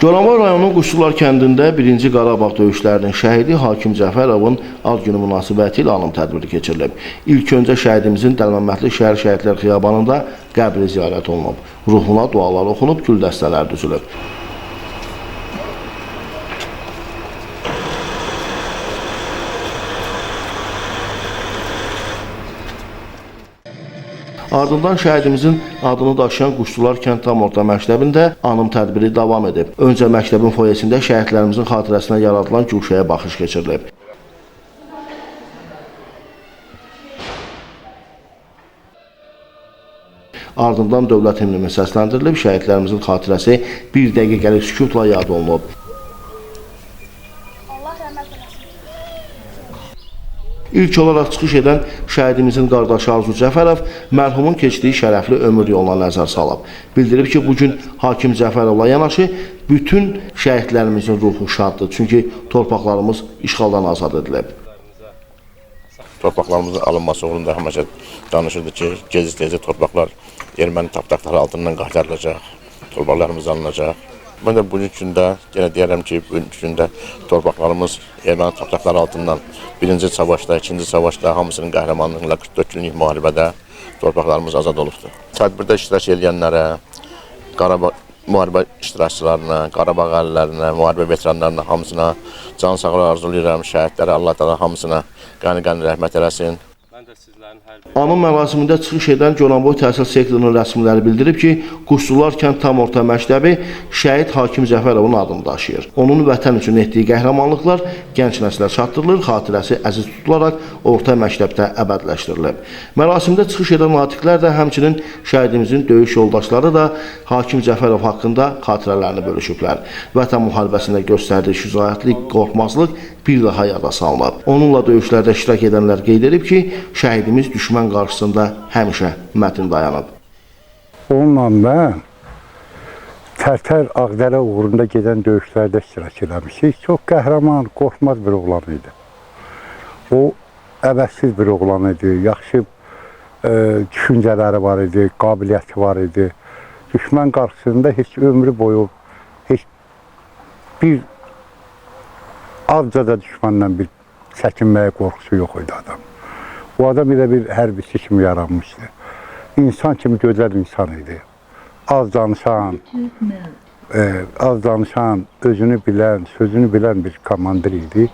Goranboy rayonunun Quşçular kəndində 1-ci Qarabağ döyüşlərinin şəhidi Hakim Cəfərovun ad günü münasibəti ilə anım tədbiri keçirilib. İlk öncə şəhidimizin Dəlməmmədli şəhər şəhidlər xiyabanında qəbri ziyarət olunub. Ruhuna dualar oxunub, gül dəstələr düzülüb. Ardından şəhidimizin adını daşıyan Quşçular kənd tam orta məktəbində anım tədbiri davam edib. Öncə məktəbin foyesində şəhidlərimizin xatirəsinə yaradılan güşəyə baxış keçirilib. Ardından dövlət himninin səsləndirilib, şəhidlərimizin xatirəsi bir dəqiqəlik sükutla yad olunub. İlk olaraq çıxış edən şəhidimizin qardaşı Arzu Cəfərov mərhumun keçdiyi şərəfli ömür yoluna nəzər salıb. Bildirib ki, bugün Hakim Cəfərovla yanaşı bütün şəhidlərimizin ruhu şaddır. Çünki torpaqlarımız işğaldan azad edilib. Torpaqlarımızın alınması uğrunda həmişə danışırdı ki, gec-tezcə torpaqlar erməni tapdaqları altından qaytarılacaq, torpaqlarımız alınacaq. Mən də bugün gündə yenə deyərəm ki, bugün gündə torpaqlarımız erməni tapdaqları altından 1-ci savaşda, 2-ci savaşda hamısının qəhrəmanlığıyla 44 günlük müharibədə torpaqlarımız azad olubdur. Tədbirdə iştirak edənlərə, müharibə iştirakçılarına, Qarabağ əhalilərinə, müharibə veteranlarına hamısına can sağlığı arzulayıram. Şəhidlərə Allah təala hamısına qəni-qəni rəhmət eləsin. Anım mərasimində çıxış edən Goranboy təhsil sektorunun rəsmiləri bildirib ki, Quşçular kənd tam orta məktəbi şəhid Hakim Cəfərovun adını daşıyır. Onun vətən üçün etdiyi qəhrəmanlıqlar gənc nəslə çatdırılır, xatirəsi əziz tutularaq orta məktəbdə əbədləşdirilib. Mərasimdə çıxış edən natiqlər də həmçinin şəhidimizin döyüş yoldaşları da Hakim Cəfərov haqqında xatirələrini bölüşüblər. Vətən müharibəsində göstərdiyi şücaətlik, qorxmazlıq bir daha yada salınıb. Onunla döyüşlərdə iştirak edənlər qeyd edib ki, şəhidimiz düşmən qarşısında həmişə mətin dayanıb. Onunla mən Tərtər Ağdərə uğrunda gedən döyüşlərdə iştirak eləmişik. Çox qəhrəman, qorxmaz bir oğlan idi. O, əvəzsiz bir oğlan idi, yaxşı düşüncələri var idi, qabiliyyəti var idi. Düşmən qarşısında heç ömrü boyu, heç bir azca da düşməndən bir çəkinməyə qorxusu yox idi adam. Bu adam elə bir hərbiçi kimi yaranmışdı. İnsan kimi gözəl insan idi. Az danışan, özünü bilən, sözünü bilən bir komandir idi.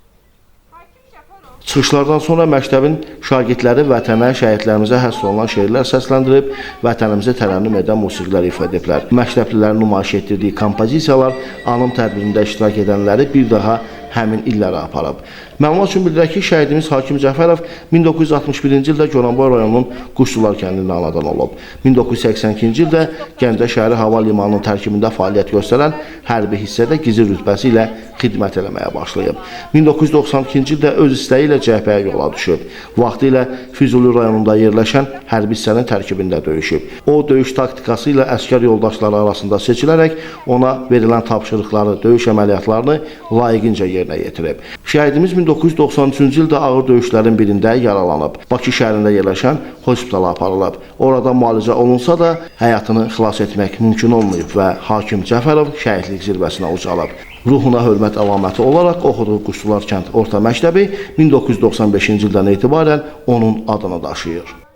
Çıxışlardan sonra məktəbin şagirdləri vətənə, şəhidlərimizə həsr olunan şeirlər səsləndirib, vətənimizi tərənnüm edən musiqilər ifa ediblər. Məktəblilərin nümayiş etdirdiyi kompozisiyalar anım tədbirində iştirak edənləri bir daha həmin illərə aparıb. Məlumat üçün bildirək ki, şəhidimiz Hakim Cəfərov 1961-ci ildə Goranboy rayonunun Quşçular kəndində anadan olub. 1982-ci ildə Gəncə şəhəri hava limanının tərkibində fəaliyyət göstərən hərbi hissədə gizli rütbəsi ilə xidmət eləməyə başlayıb. 1992-ci ildə öz istəyi ilə cəbhəyə yola düşüb. Vaxtı ilə Füzuli rayonunda yerləşən hərbi hissənin tərkibində döyüşüb. O, döyüş taktikası ilə əsgər yoldaşları arasında seçilərək ona verilən tapşırıqları, döyüş əməliyyatlarını layiqincə yerinə yetirib. Şəhidimiz 1993-cü ildə ağır döyüşlərin birində yaralanıb. Bakı şəhərində yerləşən hospitala aparılıb. Orada müalicə olunsa da həyatını xilas etmək mümkün olmayıb və Hakim Cəfərov şəhidlik zirvəsinə ucalıb. Ruhuna hörmət əlaməti olaraq oxuduğu Quşçular kənd orta məktəbi 1995-ci ildən etibarən onun adını daşıyır.